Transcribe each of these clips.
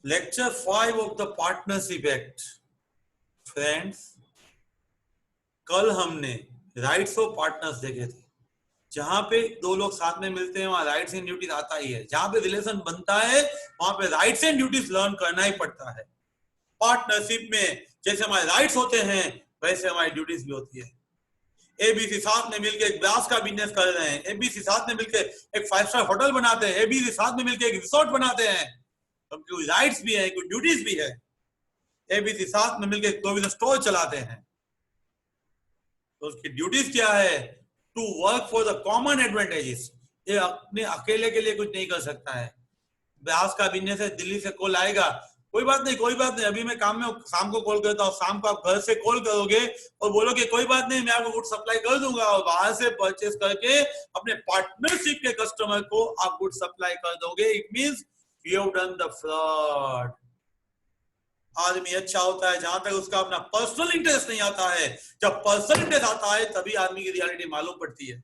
Lecture 5 of the partnership act. Friends, कल हमने rights of partners देखे थे। जहां पे दो लोग साथ में मिलते हैं वहां राइट्स एंड ड्यूटीज आता ही है। जहां पे रिलेशन बनता है वहां पे राइट्स एंड ड्यूटीज लर्न करना ही पड़ता है। पार्टनरशिप में जैसे हमारे राइट्स होते हैं वैसे हमारी ड्यूटीज भी होती है। एबीसी साथ में मिलकर एक ग्लास का बिजनेस कर रहे हैं, एबीसी साथ में मिलकर एक 5 स्टार होटल बनाते हैं, एबीसी साथ में मिलकर एक रिसोर्ट बनाते हैं। तो कुछ राइट्स भी है, कुछ ड्यूटीज भी है। एबीसी साथ में मिलकर प्रोविजन स्टोर चलाते हैं, तो उसकी ड्यूटीज क्या है? To work for the common advantages. ये अपने अकेले के लिए कुछ नहीं कर सकता है। ब्यास का बिजनेस है, दिल्ली से कॉल आएगा, कोई बात नहीं, कोई बात नहीं, अभी मैं काम में हूं, शाम को कॉल करता हूँ। शाम को आप घर से कॉल करोगे और बोलोगे कोई बात नहीं, मैं आपको गुड सप्लाई कर दूंगा, और बाहर से परचेस करके अपने पार्टनरशिप के कस्टमर को आप गुड सप्लाई कर दोगे। It means you have done the fraud. आदमी अच्छा होता है जहां तक उसका अपना पर्सनल इंटरेस्ट नहीं आता है। जब पर्सनल इंटरेस्ट आता है तभी आदमी की रियलिटी मालूम पड़ती है।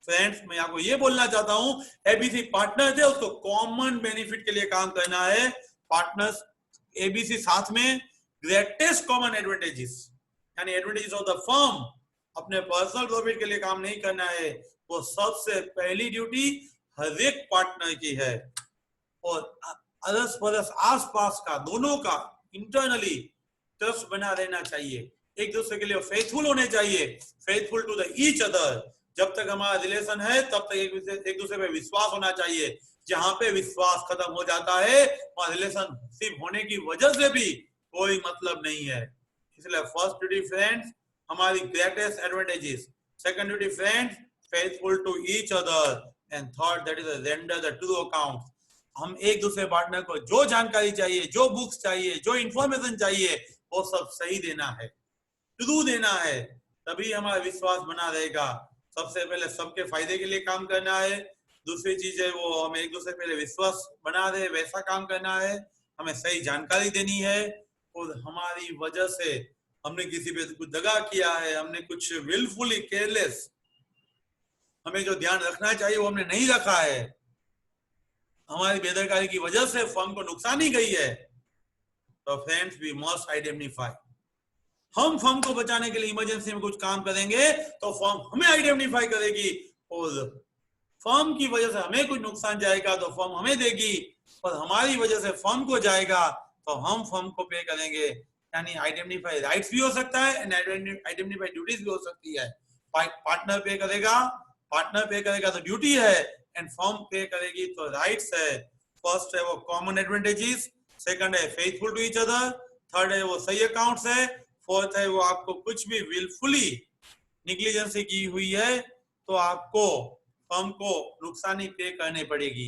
फ्रेंड्स, मैं आपको ये बोलना चाहता हूं, एबीसी पार्टनर थे, उसको कॉमन बेनिफिट के लिए काम करना है। पार्टनर्स एबीसी साथ में ग्रेटेस्ट कॉमन एडवांटेजेस यानी एडवांटेजेस ऑफ द फर्म, अपने पर्सनल प्रॉफिट के लिए काम नहीं करना है। वो सबसे पहली ड्यूटी हर एक पार्टनर की है। और अरस परस आसपास का दोनों का इंटरनली ट्रस्ट बना रहना चाहिए। एक दूसरे के लिए फेथफुल होने चाहिए, faithful to the each other. जब तक हमारा रिलेशन है तब तक एक दूसरे पे विश्वास होना चाहिए। जहां पे विश्वास खत्म हो जाता है वहां रिलेशनशिप होने की वजह से भी कोई मतलब नहीं है। इसलिए फर्स्ट ड्यूटी फ्रेंड्स हमारी greatest advantages, second duty friends faithful to each other, and third that is render the true account. हम एक दूसरे पार्टनर को जो जानकारी चाहिए, जो बुक्स चाहिए, जो इंफॉर्मेशन चाहिए, वो सब सही देना है, ट्रू देना है, तभी हमारा विश्वास बना रहेगा। सबसे पहले सबके फायदे के लिए काम करना है। दूसरी चीज है वो हमें एक दूसरे पहले विश्वास बना रहे वैसा काम करना है। हमें सही जानकारी देनी है। और हमारी वजह से हमने किसी पे कुछ दगा किया है, हमने कुछ विलफुली केयरलेस, हमें जो ध्यान रखना चाहिए वो हमने नहीं रखा है, हमारी बेदरकारी की वजह से फर्म को नुकसान ही गई है, तो फ्रेंड्स वी मस्ट आइडेंटिफाई। हम फर्म को बचाने के लिए इमरजेंसी में कुछ काम करेंगे तो फर्म हमें आइडेंटिफाई करेगी, और फर्म की वजह से हमें कुछ नुकसान जाएगा तो फर्म हमें देगी, और हमारी वजह से फर्म को जाएगा तो हम फर्म को पे करेंगे। यानी आइडेंटिफाई राइट्स भी हो सकता है एंड आइडेंटिफाई ड्यूटीज भी हो सकती है। पार्टनर पे करेगा तो ड्यूटी है, एंड फर्म पे करेगी तो राइट्स है। फर्स्ट है वो कॉमन एडवांटेजेस, सेकंड है faithful to each other, third है वो सही अकाउंट्स है, फोर्थ है वो आपको कुछ भी विलफुली निग्लिजेंसी की हुई है तो आपको फर्म को नुकसानी पे करनी पड़ेगी।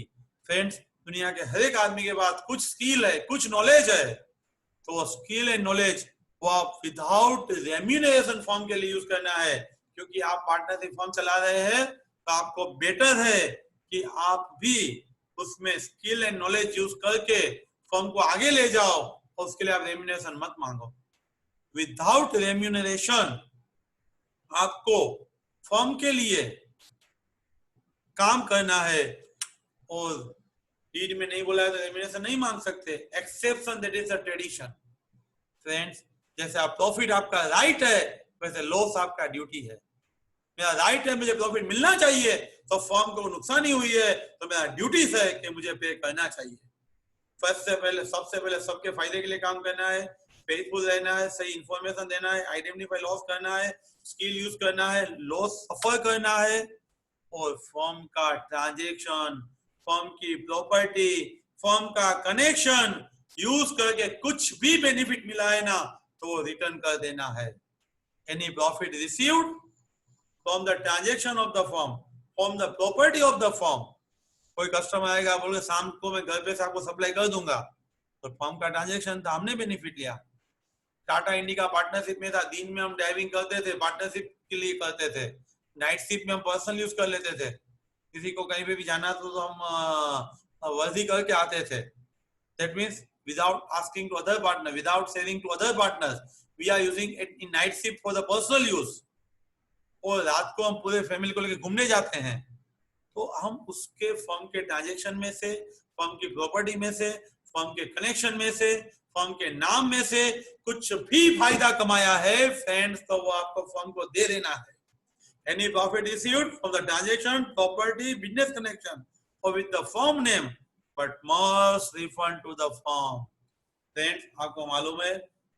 फ्रेंड्स, दुनिया के हर एक आदमी के पास कुछ स्किल है, कुछ नॉलेज है, तो वो स्किल एंड नॉलेज वो आप विदाउट रेम्यूनरेशन फर्म के लिए यूज करना है। क्योंकि आप पार्टनरशिप फर्म चला रहे हैं तो आपको बेटर है कि आप भी उसमें स्किल एंड नॉलेज यूज करके फर्म को आगे ले जाओ, और उसके लिए आप रेम्यूनरेशन मत मांगो। विदाउट रेम्यूनरेशन आपको फर्म के लिए काम करना है, और डीड में नहीं बोला है तो रेम्यूनरेशन नहीं मांग सकते, exception that is a tradition. Friends, जैसे आप प्रॉफिट आपका राइट है वैसे लॉस आपका ड्यूटी है। मेरा राइट है, मुझे प्रॉफिट मिलना चाहिए, तो फर्म को नुकसान ही हुई है तो मेरा ड्यूटी है कि मुझे पे करना चाहिए। सबसे पहले सबके फायदे के लिए काम करना है, फेथफुल रहना है, सही इंफॉर्मेशन देना है, आइडेंटिफाई लॉस करना है, स्किल यूज करना है, लॉस सफर करना है, और फर्म का ट्रांजैक्शन, फर्म की प्रॉपर्टी, फर्म का कनेक्शन यूज करके कुछ भी बेनिफिट मिला है ना तो रिटर्न कर देना है। Any profit received from the transaction of the firm, from the property of the firm. कोई कस्टमर आएगा बोले शाम को मैं घर पे से आपको सप्लाई कर दूंगा, तो फर्म का ट्रांजैक्शन था, हमने बेनिफिट लिया। टाटा इंडिका पार्टनरशिप में था, दिन में हम ड्राइविंग करते थे, पार्टनरशिप के लिए करते थे, नाइट शिफ्ट में हम पर्सनल यूज कर लेते थे, किसी को कहीं पे भी जाना तो हम वर्दी करके आते थे। That means without asking to other partner, without saving to other partners, we are using it in night shift for the personal use, और रात को हम पूरे फैमिली को लेकर घूमने जाते हैं, तो हम उसके फर्म के ट्रांजैक्शन में से, फर्म की प्रॉपर्टी में से, फर्म के कनेक्शन में से, फर्म के नाम में से कुछ भी फायदा कमाया है फ्रेंड्स, तो वो आपको फर्म को दे देना है। Any profit received from the transaction, property, business connection or with the firm name, but must refund to the firm. Friends, आपको मालूम है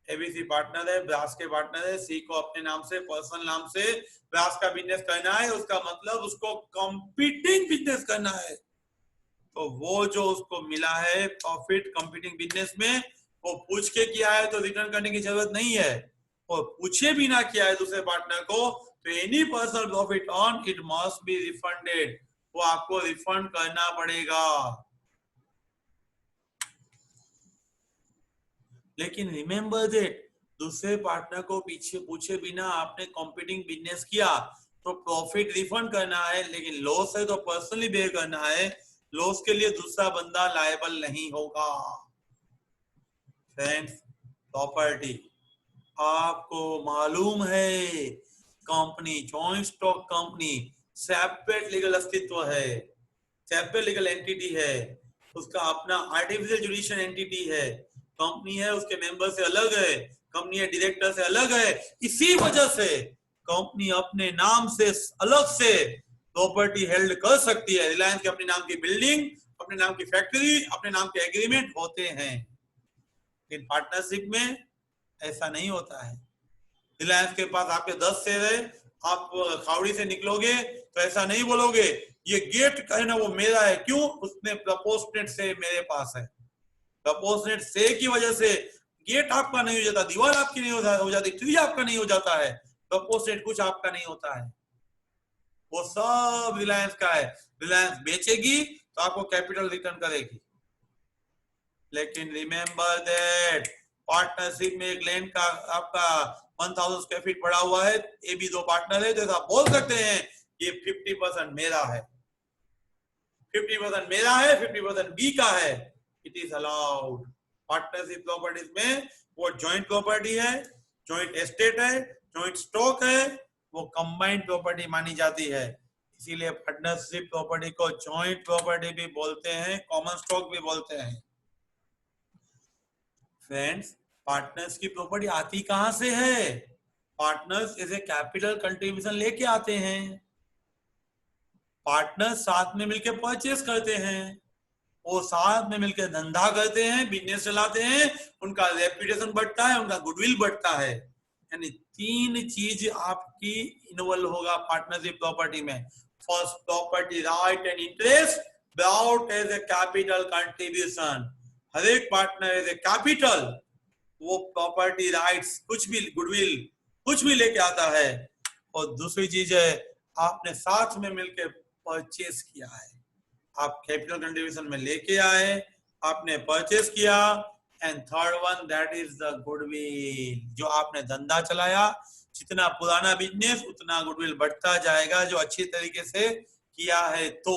एबीसी पार्टनर है, ब्रास के पार्टनर है, सी को अपने नाम से, पर्सनल नाम से ब्रास का बिजनेस करना है, उसका मतलब उसको कंपीटिंग बिजनेस करना है। तो वो जो उसको मिला है प्रॉफिट कंपीटिंग बिजनेस में, वो पूछ के किया है तो रिटर्न करने की जरूरत नहीं है, और पूछे भी ना किया है दूसरे पार्टनर को तो any personal profit on it must be refunded, वो आपको रिफंड करना पड़ेगा। लेकिन रिमेंबर दैट दूसरे पार्टनर को पीछे पूछे बिना आपने कंपीटिंग बिजनेस किया तो प्रॉफिट रिफंड करना है, लेकिन लॉस है तो पर्सनली बेयर करना है, लॉस के लिए दूसरा बंदा लायबल नहीं होगा। फ्रेंड्स, प्रॉपर्टी आपको मालूम है company, joint stock company separate legal अस्तित्व है, सेपरेट लीगल एंटिटी है, उसका अपना आर्टिफिशियल जुडिशियल एंटिटी है, कंपनी है उसके मेंबर से अलग है, कंपनी है डायरेक्टर से अलग है। इसी वजह से कंपनी अपने नाम से अलग से प्रॉपर्टी हेल्ड कर सकती है। रिलायंस के अपने नाम की बिल्डिंग, अपने नाम की फैक्ट्री, अपने नाम के एग्रीमेंट होते हैं, लेकिन पार्टनरशिप में ऐसा नहीं होता है। रिलायंस के पास आपके 10 शेयर है, आप खावड़ी से निकलोगे तो ऐसा नहीं बोलोगे ये गेट है ना वो मेरा है, क्यों? उसने प्रपोर्शनेट से मेरे पास है, प्रपोर्शनेट से की वजह से गेट आपका नहीं हो जाता, दीवार आपकी नहीं हो जाती, ट्री आपका नहीं हो जाता है, प्रपोर्शनेट कुछ आपका नहीं होता है, वो सब रिलायंस का है। रिलायंस बेचेगी तो आपको कैपिटल रिटर्न करेगी। लेकिन रिमेंबर दैट पार्टनरशिप में एक लैंड का आपका 1000 स्क्वायर फीट पड़ा हुआ है, ए भी दो पार्टनर है, तो आप बोल सकते हैं ये 50% मेरा है, 50% मेरा है, 50% बी का है, it is allowed. Partnership properties में वो जॉइंट प्रॉपर्टी है, जॉइंट एस्टेट है, जॉइंट स्टॉक है, वो कंबाइंड प्रॉपर्टी मानी जाती है। इसीलिए पार्टनरशिप प्रॉपर्टी को जॉइंट प्रॉपर्टी भी बोलते हैं, कॉमन स्टॉक भी बोलते हैं। फ्रेंड्स, पार्टनर्स की प्रॉपर्टी आती कहां से है? Partners as a capital contribution लेके आते हैं, पार्टनर्स साथ में मिलकर परचेस करते हैं, वो साथ में मिलकर धंधा करते हैं, बिजनेस चलाते हैं, उनका रेपुटेशन बढ़ता है, उनका गुडविल बढ़ता है। यानी 3 चीज आपकी इन्वॉल्व होगा पार्टनरशिप प्रॉपर्टी में। First, property right and interest brought as a capital contribution. हर एक पार्टनर एज ए कैपिटल वो प्रॉपर्टी राइट्स कुछ भी, गुडविल कुछ भी लेके आता है। और दूसरी चीज है आपने साथ में मिलकर परचेस किया है, आप कैपिटल कंट्रीब्यूशन में लेके आए, आपने परचेस किया। And third one that is the goodwill, जो आपने धंधा चलाया, जितना पुराना बिजनेस उतना गुडविल बढ़ता जाएगा, जो अच्छी तरीके से किया है। तो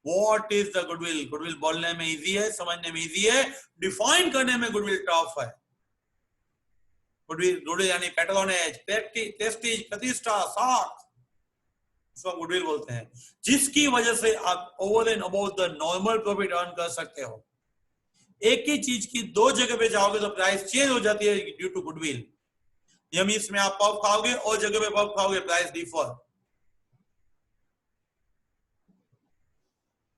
what is the goodwill? Goodwill बोलने में इजी है, समझने में इजी है, डिफाइन करने में गुडविल टफ है। गुडविल यानी पैट्रोनेज, प्रेस्टीज, प्रतिष्ठा, साख, उसको गुडविल बोलते हैं, जिसकी वजह से आप over and above the normal profit earn कर सकते हो। एक ही चीज की 2 जगह पे जाओगे तो प्राइस चेंज हो जाती है ड्यू टू गुडविल। यमीस में आप पफ खाओगे और जगह पे पफ खाओगे, प्राइस डिफर।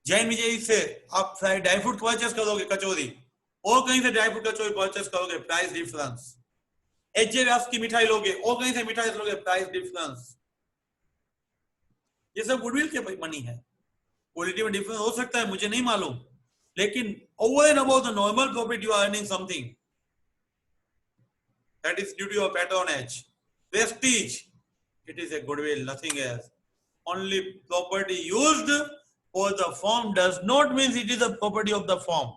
जैन विजय से आप ड्राई फ्रूट परचेस करोगे, कचौरी, और कहीं से ड्राई फ्रूट कचौरी परचेस करोगे, प्राइस डिफरेंस। एचजे व्यास की मिठाई लोगे और कहीं से मिठाई लोगे, प्राइस डिफरेंस। ये सब गुडविल के मनी है। क्वालिटी में डिफरेंस हो सकता है, मुझे नहीं मालूम, लेकिन over and above the normal profit you are earning something, that is due to your patronage, prestige, it is a goodwill, nothing else. Only property used for the firm does not means it is the property of the firm.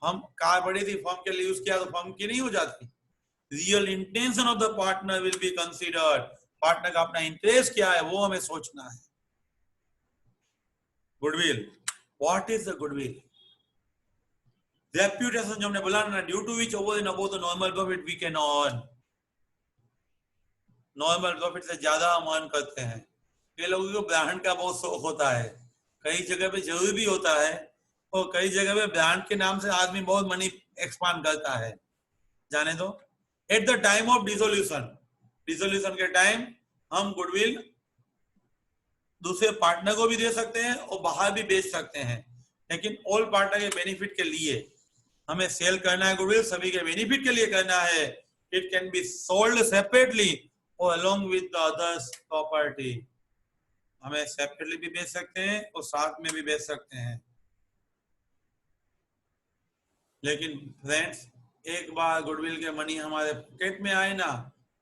हम car बड़ी थी, firm के लिए use किया तो firm की नहीं हो जाती। Real intention of the partner will be considered, partner का अपना इंटरेस्ट क्या है वो हमें सोचना है। Goodwill, what is the goodwill? Reputation जो हमने बोला ना, due to which over and above the normal profit we can earn, normal profit से ज्यादा हम अर्न करते हैं। कई लोगों को ब्रांड का बहुत शौक होता है, कई जगह पे जरूरी भी होता है, और कई जगह पे ब्रांड के नाम से आदमी बहुत मनी एक्सपांड करता है, जाने दो। At the time of dissolution के टाइम हम गुडविल दूसरे पार्टनर को भी दे सकते हैं और बाहर भी बेच सकते हैं, लेकिन ऑल पार्टनर के बेनिफिट के लिए हमें सेल करना है गुडविल, सभी के बेनिफिट के लिए करना है। It can be sold separately और along with the others property. हमें सेपरेटली भी बेच सकते हैं और साथ में भी बेच सकते हैं। लेकिन फ्रेंड्स, एक बार गुडविल के मनी हमारे पॉकेट में आए ना,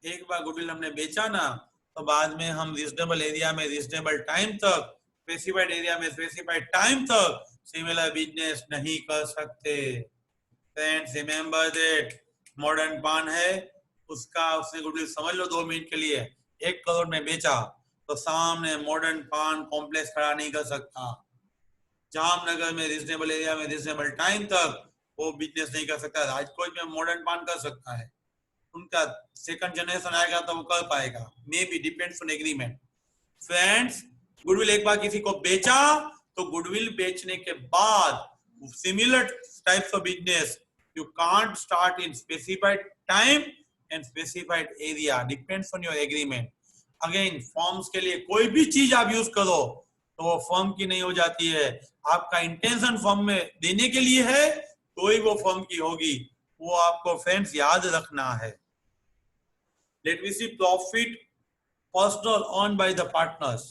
एक बार गुडविल हमने बेचा ना, तो बाद में हम रीजनेबल एरिया में रीजनेबल टाइम तक, स्पेसिफाइड एरिया में स्पेसिफाइड टाइम तक सिमिलर बिजनेस नहीं कर सकते। फ्रेंड्स रिमेंबर दैट, मॉडर्न पान है, उसका उसने गुडविल समझ लो 2 मिनट के लिए 1 करोड़ में बेचा, तो सामने मॉडर्न पान कॉम्प्लेक्स खड़ा नहीं कर सकता। जामनगर में रीजनेबल एरिया में रीजनेबल टाइम तक वो बिजनेस नहीं कर सकता। राजकोट में मॉडर्न पान कर सकता है, उनका सेकंड जनरेशन आएगा तो वो कर पाएगा, may be depends on agreement. Friends, goodwill एक बार किसी को बेचा तो गुडविल बेचने के बाद similar types of business you can't start in specified time and specified area, depends on your agreement. Again, forms के लिए कोई भी चीज आप यूज करो तो वो फॉर्म की नहीं हो जाती है। आपका इंटेंशन फॉर्म में देने के लिए है तो ही वो फॉर्म की होगी, वो आपको फ्रेंड्स याद रखना है। Let we see profit personal on by the partners.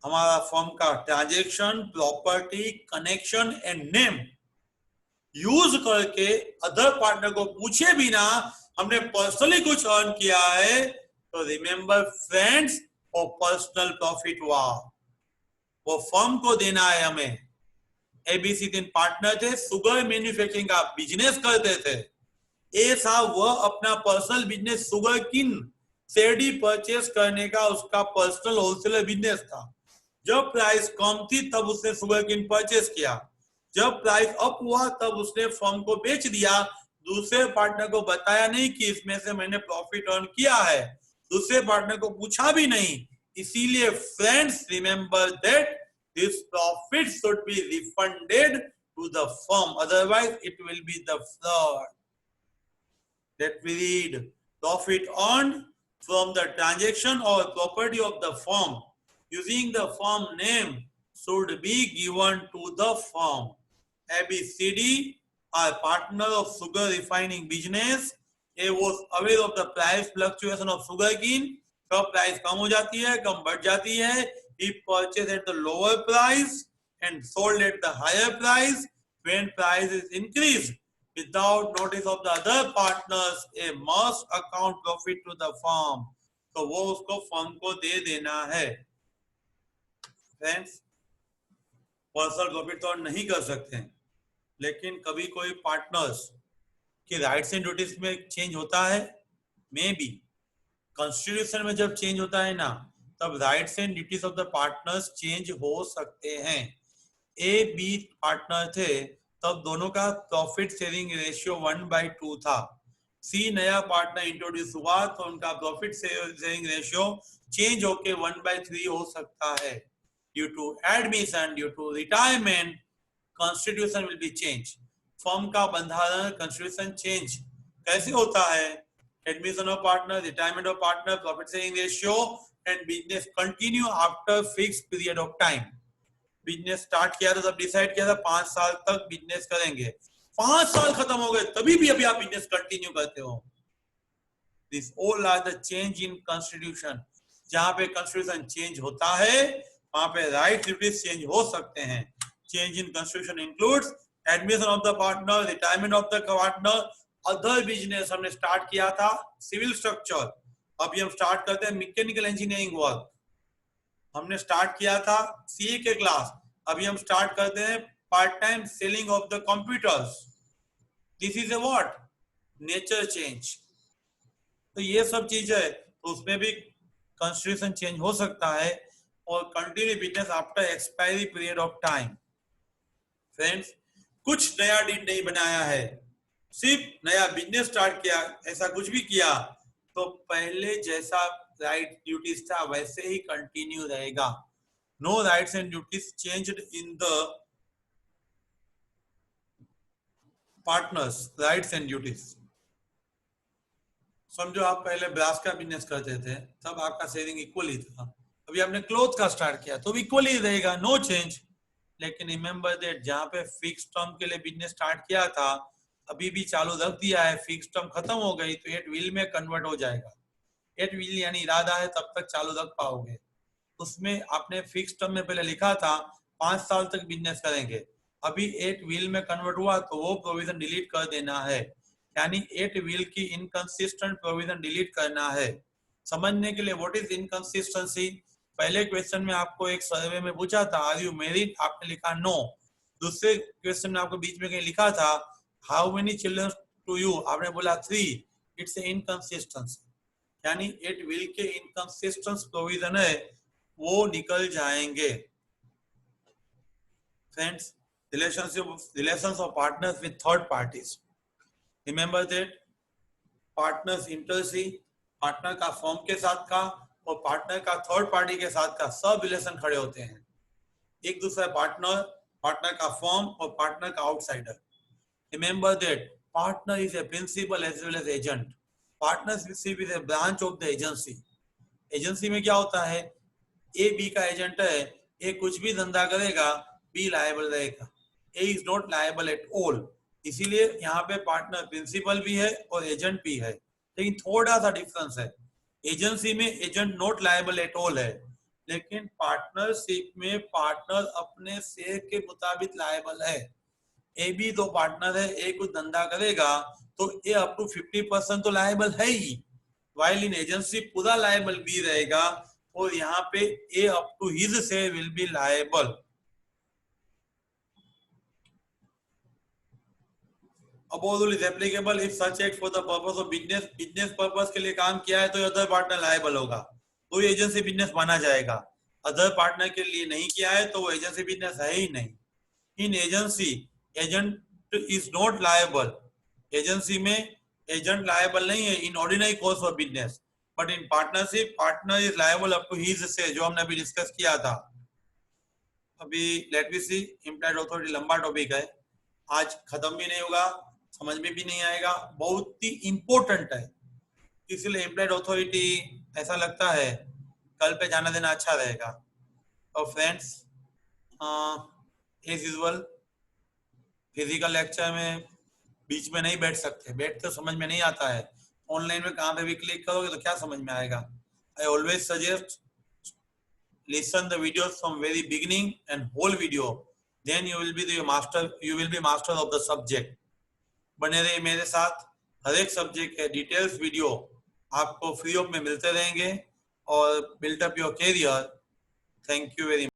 हमारा फॉर्म का transaction, property, connection and name use करके अदर पार्टनर को पूछे बिना हमने पर्सनली कुछ अर्न किया है, तो रिमेंबर फ्रेंड्स, वो पर्सनल प्रॉफिट हुआ, वो फर्म को देना है हमें। एबीसी 3 पार्टनर थे, शुगर मैन्युफैक्चरिंग का बिजनेस करते थे। ए साहब वह अपना पर्सनल बिजनेस शुगर किन सेडी परचेस करने का उसका पर्सनल होलसेलर बिजनेस था। जब प्राइस कम थी तब उसने शुगर किन परचेस किया, जब प्राइस अप हुआ तब उसने फर्म को बेच दिया। दूसरे पार्टनर को बताया नहीं कि इसमें से मैंने प्रॉफिट अर्न किया है, दूसरे पार्टनर को पूछा भी नहीं। इसीलिए friends remember that this profit should be refunded to the firm, otherwise it will be the fraud. Let me read, profit earned from the transaction or property of the firm using the firm name should be given to the firm. ABCD are partner of sugar refining business. A was aware of the price fluctuation of sugarcane, कब price कम हो जाती है, कम बढ़ जाती है। He purchased at the lower price and sold at the higher price. When price is increased without notice of the other partners, a must account profit to the firm. तो वो उसको फर्म को दे देना है। फ्रेंड्स, पर्सनल प्रॉफिट तो नहीं कर सकते हैं, लेकिन कभी कोई पार्टनर्स के राइट्स एंड ड्यूटीज में चेंज होता है। मे बी कॉन्स्टिट्यूशन में जब चेंज होता है ना, तब rights and duties of the partners change हो सकते हैं। ए बी पार्टनर थे तब दोनों का प्रॉफिट शेयरिंग रेशियो 1/2 था। सी नया पार्टनर इंट्रोड्यूस हुआ तो उनका प्रॉफिट शेयरिंग रेशियो चेंज होके 1/3 हो सकता है। Due to admission, due to retirement, constitution will be change. Firm का बंधारण, कॉन्स्टिट्यूशन चेंज कैसे होता है? Admission of partner, retirement of partner, profit sharing ratio and business continue after fix period of time. Business start किया था तब decide किया था 5 साल तक बिजनेस करेंगे, 5 साल खत्म हो गए तभी भी अभी आप बिजनेस कंटिन्यू करते हो। This all are the change in constitution. जहां पे कॉन्स्टिट्यूशन चेंज होता है वहां पे राइट ड्यूटीज चेंज हो सकते हैं। Change in constitution includes admission of the partner, retirement of the partner, other business. हमने स्टार्ट किया था सिविल स्ट्रक्चर, अभी हम स्टार्ट करते हैं मैकेनिकल इंजीनियरिंग वर्क। हमने स्टार्ट किया था सीए के क्लास, अभी हम स्टार्ट करते हैं part time selling of the computers. This is a what? Nature change. तो ये सब चीज है, तो उसमें भी कॉन्स्टिट्यूशन चेंज हो सकता है और continue business after expiry period of time. Friends, कुछ नया डीड नहीं बनाया है, सिर्फ नया बिजनेस स्टार्ट किया, ऐसा कुछ भी किया तो पहले जैसा राइट ड्यूटीज था वैसे ही कंटिन्यू रहेगा। No rights and duties changed in the partners rights and duties. समझो आप पहले ब्रास का बिजनेस करते थे, तब आपका शेयरिंग इक्वली था। अभी आपने क्लोथ का स्टार्ट किया तो इक्वली रहेगा, नो चेंज। लेकिन रिमेंबर दैट जहां पे फिक्स टर्म के लिए बिजनेस स्टार्ट किया था, अभी भी चालू रख दिया है, फिक्स टर्म खत्म हो गई तो एट विल में कन्वर्ट हो जाएगा। एट विल यानी इरादा है तब तक चालू रख पाओगे। उसमें आपने फिक्स टर्म में पहले लिखा था 5 साल तक बिजनेस करेंगे, अभी एट विल में कन्वर्ट हुआ तो वो प्रोविजन डिलीट कर देना है, यानी एट विल की इनकंसिस्टेंट प्रोविजन डिलीट करना है। समझने के लिए व्हाट इज इनकंसिस्टेंसी, पहले क्वेश्चन में आपको एक सर्वे में पूछा था आर यू मैरिड, आपने लिखा नो। दूसरे क्वेश्चन में आपको बीच में कहीं लिखा था how many children to you, आपने बोला 3, इट्स ए इनकंसिस्टेंसी, यानी एट विल के इनकंसिस्टेंट प्रोविजन है वो निकल जाएंगे। Friends, relations of partners with third parties, remember that partners inter se, partner का फर्म के साथ का और पार्टनर का थर्ड पार्टी के साथ का सब रिलेशन खड़े होते हैं। एक दूसरा पार्टनर, पार्टनर का फर्म और पार्टनर का outsider. Remember that partner is a principal as well as agent, partnership is a branch of the agency. Agency में क्या होता है, ए बी का एजेंट है, ए कुछ भी धंधा करेगा बी लायबल रहेगा, A is not liable at all. इसीलिए यहाँ पे पार्टनर प्रिंसिपल भी है और एजेंट भी है, लेकिन थोड़ा सा डिफरेंस है। एजेंसी में agent not liable at all है, लेकिन पार्टनरशिप में पार्टनर अपने शेयर के मुताबिक लायबल है। ए भी तो पार्टनर है, ए कुछ धंधा करेगा तो ए अप टू 50% तो लायबल है ही, वाइल इन एजेंसी पूरा लायबल भी रहेगा और यहाँ पे A up to his share will be liable. Above rule is applicable if such act for the purpose of business purpose के लिए काम किया है तो अदर पार्टनर लायबल होगा, तो एजेंसी बिजनेस माना जाएगा। अदर पार्टनर के लिए नहीं किया है तो वो एजेंसी बिजनेस है ही नहीं। In agency agent is not liable, agency में एजेंट लायबल नहीं है in ordinary course of business, but in partnership partner is liable up to his share, जो हमने अभी डिस्कस किया था। अभी let me see, implied authority लंबा टॉपिक है, आज खत्म भी नहीं होगा, समझ में भी नहीं आएगा, बहुत ही इंपॉर्टेंट है, इसलिए एम्प्लॉयड अथॉरिटी ऐसा लगता है कल पे जाना देना अच्छा रहेगा। और friends, as usual physical lecture में बीच में नहीं बैठ सकते, बैठ तो समझ में नहीं आता है, ऑनलाइन में कहाँ पे भी क्लिक करोगे तो क्या समझ में आएगा। I always suggest listen the videos from very beginning and whole video, then you will be the master, you will be master of the subject। बने रहिए मेरे साथ, हर एक सब्जेक्ट के डिटेल्स वीडियो आपको फ्री ऑफ में मिलते रहेंगे और built up your career. Thank you very much.